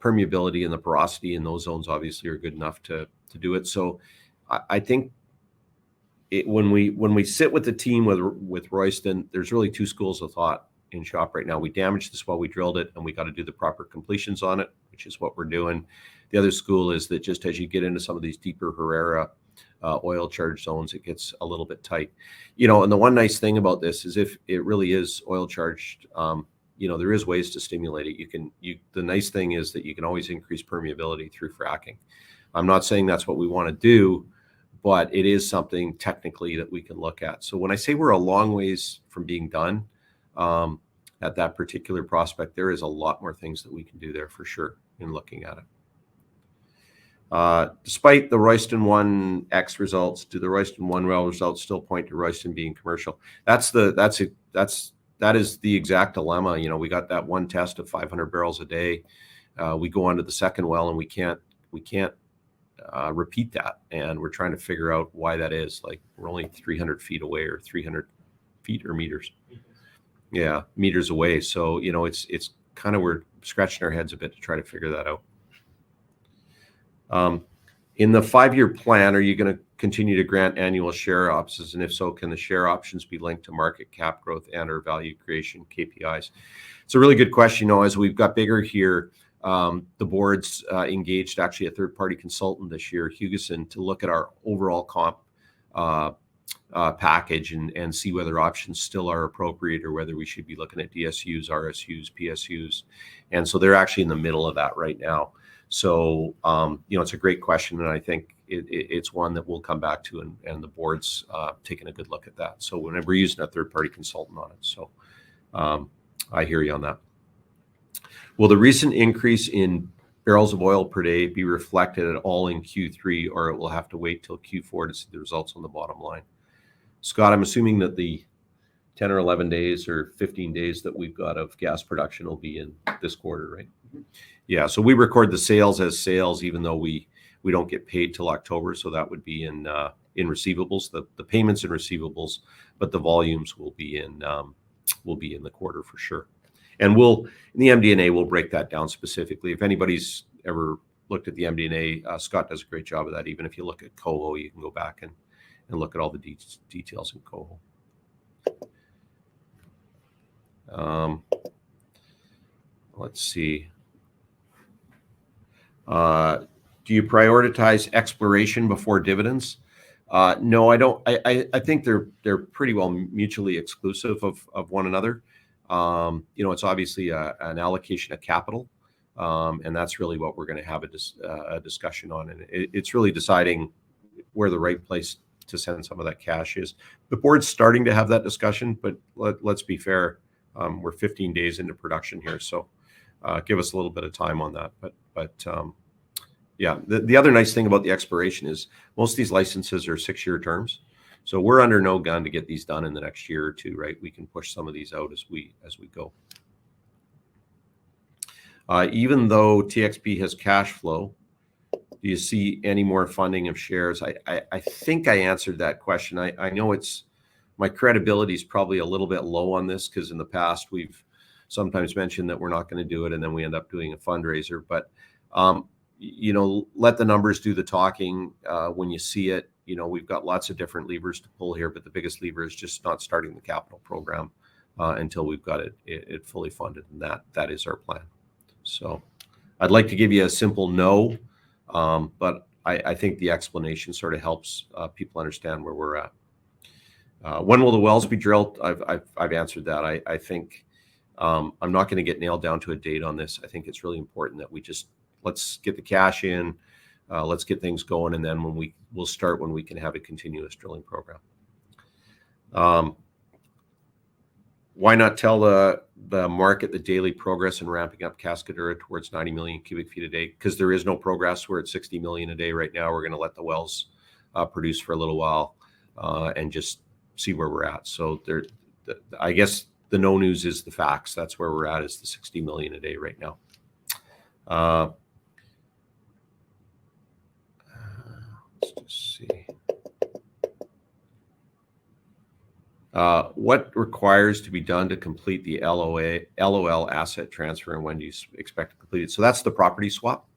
permeability and the porosity in those zones obviously are good enough to do it. So I think when we sit with the team with Royston, there's really 2 schools of thought in shop right now. We damaged this while we drilled it, and we got to do the proper completions on it, which is what we're doing. The other school is that just as you get into some of these deeper Herrera oil charge zones, it gets a little bit tight. And the one nice thing about this is if it really is oil charged, there is ways to stimulate it. The nice thing is that you can always increase permeability through fracking. I'm not saying that's what we want to do, but it is something technically that we can look at. So when I say we're a long ways from being done at that particular prospect, there is a lot more things that we can do there for sure in looking at it. Despite the Royston 1X results, do the Royston 1 well results still point to Royston being commercial? That is the exact dilemma. We got that one test of 500 barrels a day. We go on to the second well and we can't repeat that, and we're trying to figure out why that is. Like, we're only 300 feet away, or 300 feet or meters. Yeah, meters away. So it's kind of, we're scratching our heads a bit to try to figure that out. In the 5-year plan, are you going to continue to grant annual share options? And if so, can the share options be linked to market cap growth and or value creation KPIs? It's a really good question. As we've got bigger here, the board's engaged actually a third-party consultant this year, Hugeson, to look at our overall comp package and see whether options still are appropriate or whether we should be looking at DSUs, RSUs, PSUs. And so they're actually in the middle of that right now. So, it's a great question, and I think it's one that we'll come back to, and the board's taking a good look at that. So whenever we're using a third-party consultant on it. So I hear you on that. Will the recent increase in barrels of oil per day be reflected at all in Q3, or it will have to wait till Q4 to see the results on the bottom line? Scott, I'm assuming that the 10 or 11 days or 15 days that we've got of gas production will be in this quarter, right? Yeah, so we record the sales as sales, even though we don't get paid till October. So that would be in receivables, the payments and receivables, but the volumes will be in the quarter for sure. And in the MD&A, we'll break that down specifically. If anybody's ever looked at the MD&A, Scott does a great job of that. Even if you look at Coho, you can go back and look at all the details in Coho. Let's see. Do you prioritize exploration before dividends? No, I don't. I think they're pretty well mutually exclusive of one another. It's obviously an allocation of capital, and that's really what we're going to have a discussion on. And it's really deciding where the right place to send some of that cash is. The board's starting to have that discussion, but let's be fair. We're 15 days into production here, so give us a little bit of time on that. But yeah, the other nice thing about the exploration is most of these licenses are 6-year terms. So we're under no gun to get these done in the next year or two, right? We can push some of these out as we go. Even though TXP has cash flow, do you see any more funding of shares? I think I answered that question. I know my credibility is probably a little bit low on this because in the past we've sometimes mentioned that we're not going to do it and then we end up doing a fundraiser. But let the numbers do the talking. When you see it, we've got lots of different levers to pull here, but the biggest lever is just not starting the capital program until we've got it fully funded, and that is our plan. So I'd like to give you a simple no, but I think the explanation sort of helps people understand where we're at. When will the wells be drilled? I've answered that. I think I'm not going to get nailed down to a date on this. I think it's really important that let's get the cash in, let's get things going, and then we'll start when we can have a continuous drilling program. Why not tell the market the daily progress in ramping up Cascadura towards 90 million cubic feet a day? Because there is no progress. We're at 60 million a day right now. We're going to let the wells produce for a little while and just see where we're at. So I guess the no news is the facts. That's where we're at, is the 60 million a day right now. Let's just see. What requires to be done to complete the LOL asset transfer, and when do you expect to complete it? So that's the property swap.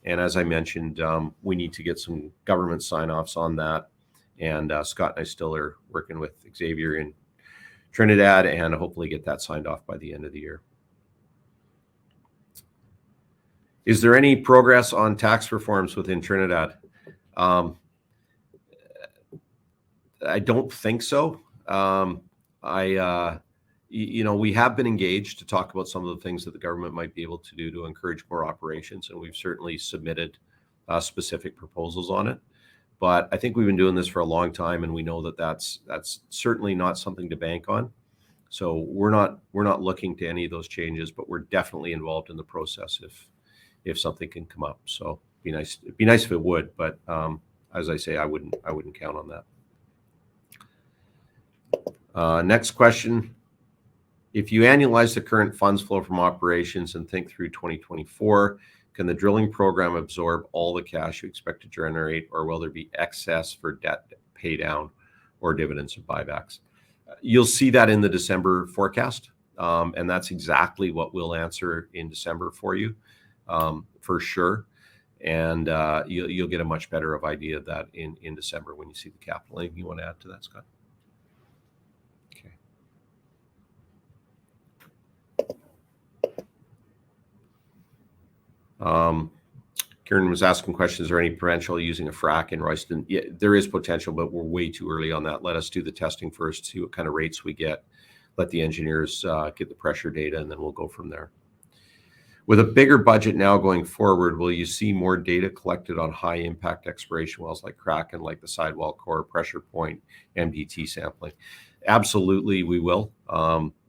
And as I mentioned, we need to get some government sign-offs on that. And Scott and I still are working with Xavier in Trinidad and hopefully get that signed off by the end of the year. Is there any progress on tax reforms within Trinidad? I don't think so. We have been engaged to talk about some of the things that the government might be able to do to encourage more operations, and we've certainly submitted specific proposals on it. But I think we've been doing this for a long time, and we know that that's certainly not something to bank on. So we're not looking to any of those changes, but we're definitely involved in the process if something can come up. So it'd be nice if it would, but as I say, I wouldn't count on that. Next question. If you annualize the current funds flow from operations and think through 2024, can the drilling program absorb all the cash you expect to generate, or will there be excess for debt pay down or dividends or buybacks? You'll see that in the December forecast, and that's exactly what we'll answer in December for you, for sure. And you'll get a much better of idea of that in December when you see the capital. Anything you want to add to that, Scott? Kieran was asking questions, is there any potential using a frac in Royston? Yeah, there is potential, but we're way too early on that. Let us do the testing first, see what kind of rates we get, let the engineers get the pressure data, and then we'll go from there. With a bigger budget now going forward, will you see more data collected on high impact exploration wells like Kraken, like the sidewall core, pressure point, MDT sampling? Absolutely, we will.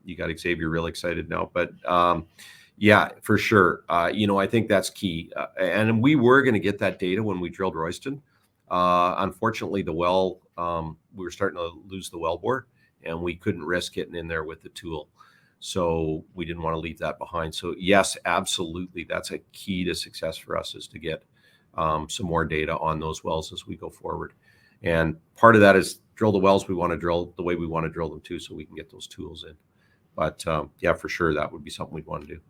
You got Xavier real excited now, but yeah, for sure. I think that's key. And we were going to get that data when we drilled Royston. Unfortunately, the well, we were starting to lose the wellbore, and we couldn't risk getting in there with the tool. So we didn't want to leave that behind. So yes, absolutely. That's a key to success for us, is to get some more data on those wells as we go forward. And part of that is drill the wells we want to drill the way we want to drill them too, so we can get those tools in. But yeah, for sure, that would be something we'd want to do.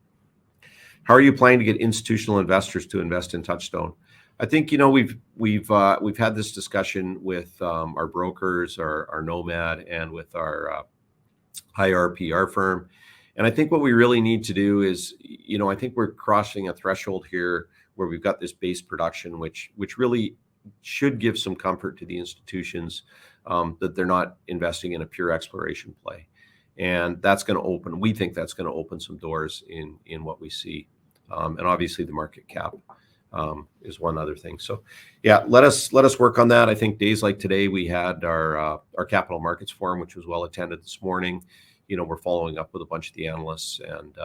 How are you planning to get institutional investors to invest in Touchstone? I think we've had this discussion with our brokers, our Nomad, and with our IRPR firm. And I think what we really need to do is, I think we're crossing a threshold here where we've got this base production, which really should give some comfort to the institutions that they're not investing in a pure exploration play. And that's going to open, we think that's going to open some doors in what we see. And obviously the market cap is one other thing. So yeah, let us work on that. I think days like today, we had our capital markets forum, which was well attended this morning. We're following up with a bunch of the analysts, and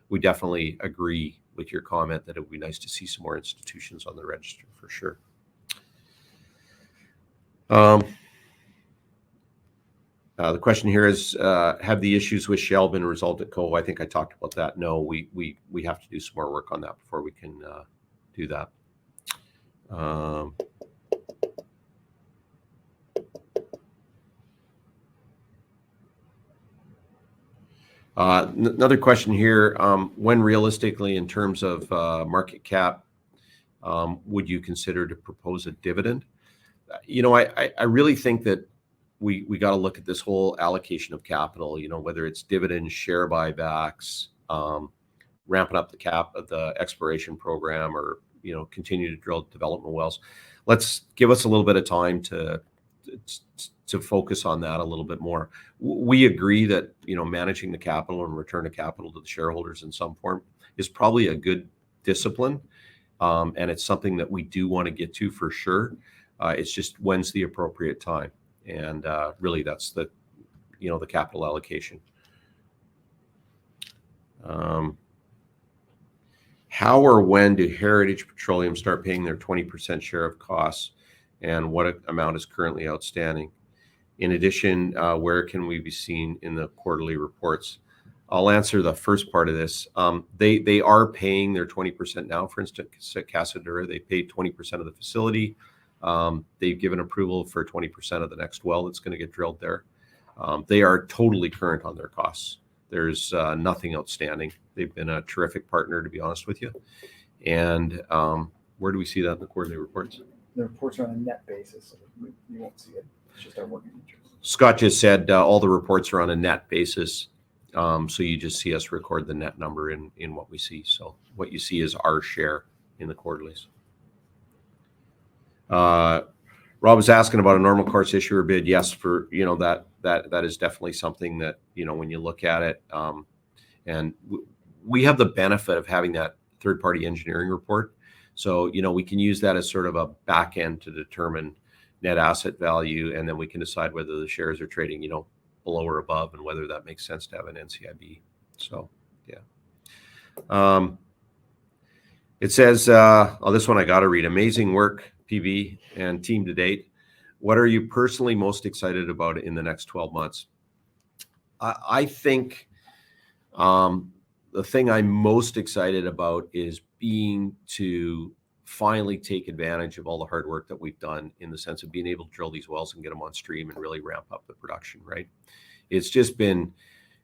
we definitely agree with your comment that it would be nice to see some more institutions on the register for sure. The question here is, have the issues with Shell been resolved at Coho? I think I talked about that. No, we have to do some more work on that before we can do that. Another question here, when realistically in terms of market cap, would you consider to propose a dividend? I really think that we got to look at this whole allocation of capital, whether it's dividends, share buybacks, ramping up the exploration program, or, continue to drill development wells. Let's give us a little bit of time to focus on that a little bit more. We agree that, managing the capital and return of capital to the shareholders in some form is probably a good discipline. And it's something that we do want to get to for sure. It's just when's the appropriate time. And really that's the capital allocation. How or when do Heritage Petroleum start paying their 20% share of costs, and what amount is currently outstanding? In addition, where can we be seen in the quarterly reports? I'll answer the first part of this. They are paying their 20% now. For instance, at Casadura, they paid 20% of the facility. They've given approval for 20% of the next well that's going to get drilled there. They are totally current on their costs. There's nothing outstanding. They've been a terrific partner, to be honest with you. And where do we see that in the quarterly reports? The reports are on a net basis, so you won't see it. It's just our working interest. Scott just said all the reports are on a net basis. So you just see us record the net number in what we see. So what you see is our share in the quarterlies. Rob was asking about a normal course issuer bid. Yes, for that is definitely something that when you look at it, and we have the benefit of having that third-party engineering report. So we can use that as sort of a back end to determine net asset value, and then we can decide whether the shares are trading below or above, and whether that makes sense to have an NCIB. So yeah. It says, this one I got to read. Amazing work, PV and team to date. What are you personally most excited about in the next 12 months? I think the thing I'm most excited about is being to finally take advantage of all the hard work that we've done, in the sense of being able to drill these wells and get them on stream and really ramp up the production, right? It's just been,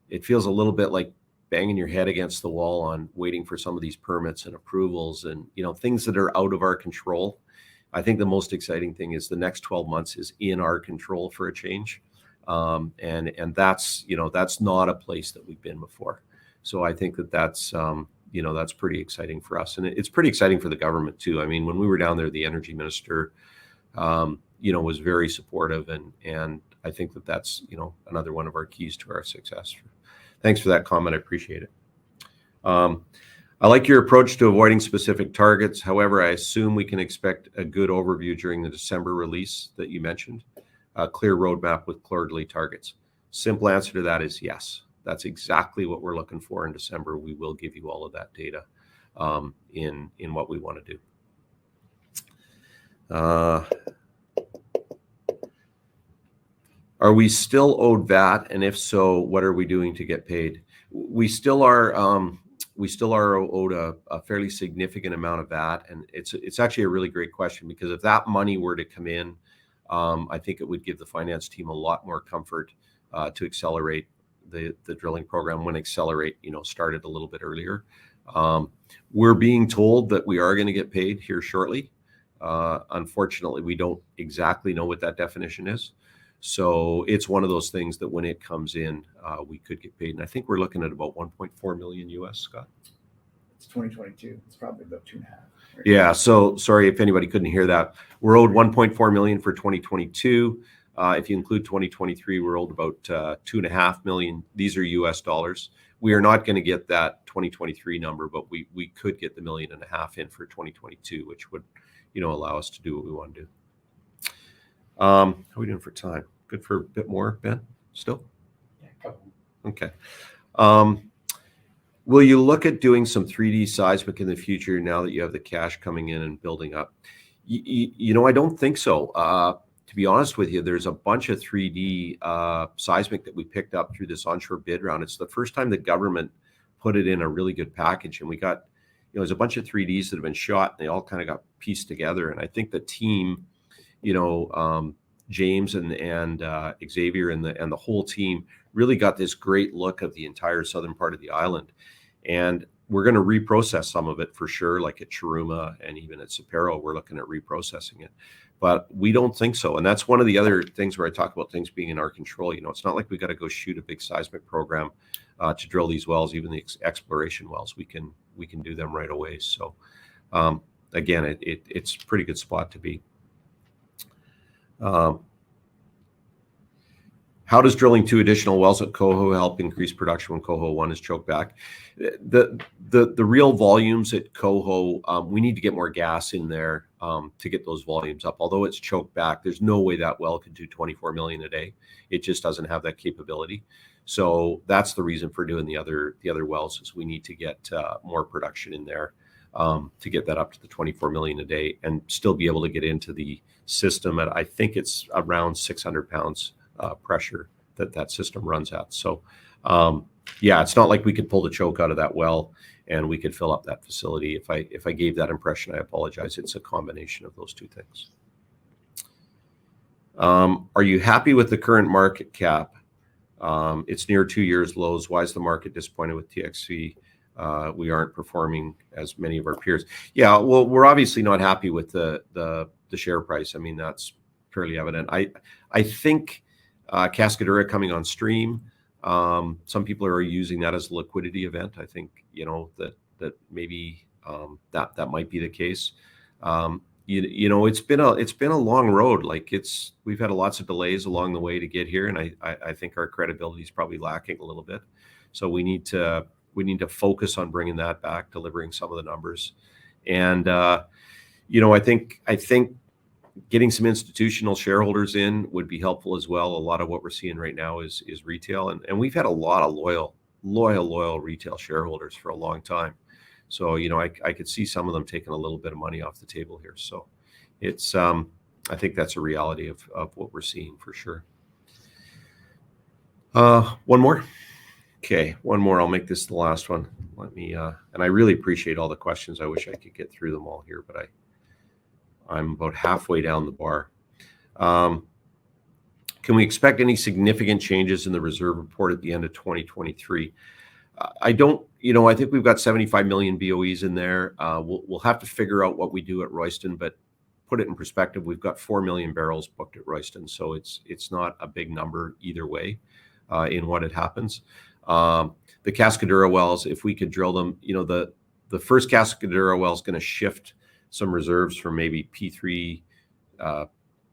it feels a little bit like banging your head against the wall on waiting for some of these permits and approvals and, things that are out of our control. I think the most exciting thing is the next 12 months is in our control for a change. And that's, that's not a place that we've been before. So I think that's pretty exciting for us. And it's pretty exciting for the government too. I mean, when we were down there, the energy minister, was very supportive. And I think that's, another one of our keys to our success. Thanks for that comment. I appreciate it. I like your approach to avoiding specific targets. However, I assume we can expect a good overview during the December release that you mentioned, a clear roadmap with quarterly targets. Simple answer to that is yes. That's exactly what we're looking for in December. We will give you all of that data in what we want to do. Are we still owed VAT? And if so, what are we doing to get paid? We still are owed a fairly significant amount of VAT. And it's actually a really great question, because if that money were to come in, I think it would give the finance team a lot more comfort to accelerate the drilling program when Accelerate, started a little bit earlier. We're being told that we are going to get paid here shortly. Unfortunately, we don't exactly know what that definition is. So it's one of those things that when it comes in, we could get paid. And I think we're looking at about 1.4 million US, Scott. It's 2022. It's probably about 2.5. Right? Yeah. So sorry if anybody couldn't hear that. We're owed 1.4 million for 2022. If you include 2023, we're owed about 2.5 million. These are US dollars. We are not going to get that 2023 number, but we could get the 1.5 million in for 2022, which would, allow us to do what we want to do. How are we doing for time? Good for a bit more, Ben? Still? Yeah, couple. Okay. Will you look at doing some 3D seismic in the future now that you have the cash coming in and building up? I don't think so. To be honest with you, there's a bunch of 3D seismic that we picked up through this onshore bid round. It's the first time the government put it in a really good package, and we got, there's a bunch of 3Ds that have been shot, and they all kind of got pieced together. And I think the team, James and Xavier and the whole team really got this great look of the entire southern part of the island. And we're going to reprocess some of it for sure, like at Chiruma and even at Sapero, we're looking at reprocessing it. But we don't think so. And that's one of the other things where I talk about things being in our control. It's not like we got to go shoot a big seismic program to drill these wells, even the exploration wells. We can do them right away. So again, it's a pretty good spot to be. How does drilling 2 additional wells at Coho help increase production when Coho 1 is choked back? The real volumes at Coho, we need to get more gas in there to get those volumes up. Although it's choked back, there's no way that well could do 24 million a day. It just doesn't have that capability. So that's the reason for doing the other wells, is we need to get more production in there to get that up to the 24 million a day and still be able to get into the system at, I think it's around 600 pounds pressure that system runs at. So yeah, it's not like we could pull the choke out of that well and we could fill up that facility. If I gave that impression, I apologize. It's a combination of those two things. Are you happy with the current market cap? It's near 2 years lows. Why is the market disappointed with TXC? We aren't performing as many of our peers. Yeah, well, we're obviously not happy with the share price. I mean, that's fairly evident. I think Cascadura coming on stream, some people are using that as a liquidity event. I think that maybe that might be the case. It's been a long road. Like we've had lots of delays along the way to get here, and I think our credibility is probably lacking a little bit. So we need to focus on bringing that back, delivering some of the numbers, and I think getting some institutional shareholders in would be helpful as well. A lot of what we're seeing right now is retail, and we've had a lot of loyal retail shareholders for a long time. So I could see some of them taking a little bit of money off the table here. So it's I think that's a reality of what we're seeing for sure. One more. Okay, one more. I'll make this the last one. Let me and I really appreciate all the questions. I wish I could get through them all here, but I'm about halfway down the bar. Can we expect any significant changes in the reserve report at the end of 2023? I don't, I think we've got 75 million BOEs in there. We'll have to figure out what we do at Royston, but put it in perspective, we've got 4 million barrels booked at Royston, so it's not a big number either way in what it happens. The Cascadura wells, if we could drill them, the first Cascadura well is going to shift some reserves from maybe P3,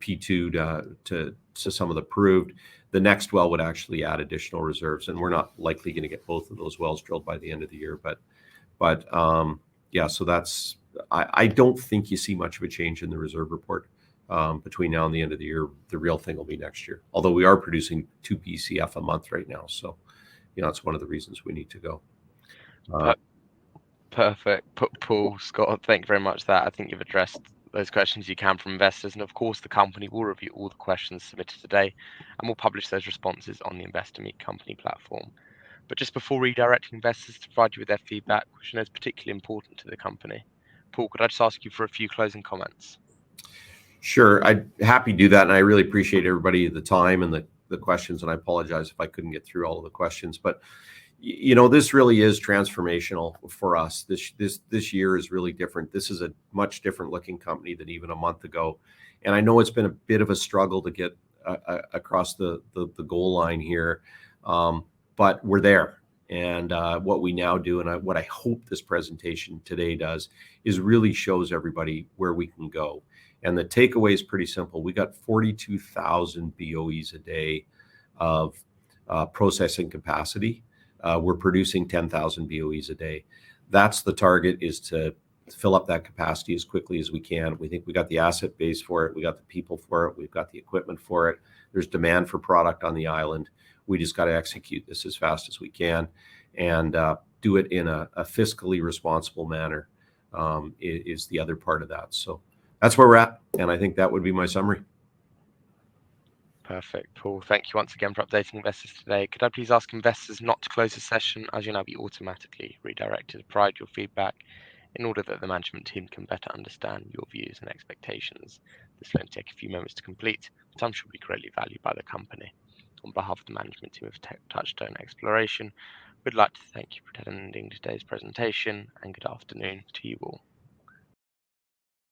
P2 to some of the proved. The next well would actually add additional reserves, and we're not likely going to get both of those wells drilled by the end of the year. But yeah, so that's I don't think you see much of a change in the reserve report between now and the end of the year. The real thing will be next year. Although we are producing 2 BCF a month right now, so it's one of the reasons we need to go. Perfect. Paul, Scott, thank you very much for that. I think you've addressed those questions you can from investors. And of course, the company will review all the questions submitted today and will publish those responses on the Investor Meet Company platform. But just before redirecting investors to provide you with their feedback, which I know is particularly important to the company, Paul, could I just ask you for a few closing comments? Sure. I'd happy to do that. And I really appreciate everybody, the time and the questions. And I apologize if I couldn't get through all of the questions. But this really is transformational for us. This year is really different. This is a much different looking company than even a month ago. And I know it's been a bit of a struggle to get across the goal line here, but we're there. And what we now do, and what I hope this presentation today does, is really shows everybody where we can go. And the takeaway is pretty simple. We got 42,000 BOEs a day of processing capacity. We're producing 10,000 BOEs a day. That's the target, is to fill up that capacity as quickly as we can. We think we got the asset base for it. We got the people for it. We've got the equipment for it. There's demand for product on the island. We just got to execute this as fast as we can, and do it in a fiscally responsible manner, is the other part of that. So that's where we're at, and I think that would be my summary. Perfect, Paul. Thank you once again for updating investors today. Could I please ask investors not to close the session, as you'll now be automatically redirected to provide your feedback in order that the management team can better understand your views and expectations. This will only take a few moments to complete, but I'm sure will be greatly valued by the company. On behalf of the management team of Touchstone Exploration, we'd like to thank you for attending today's presentation, and good afternoon to you all.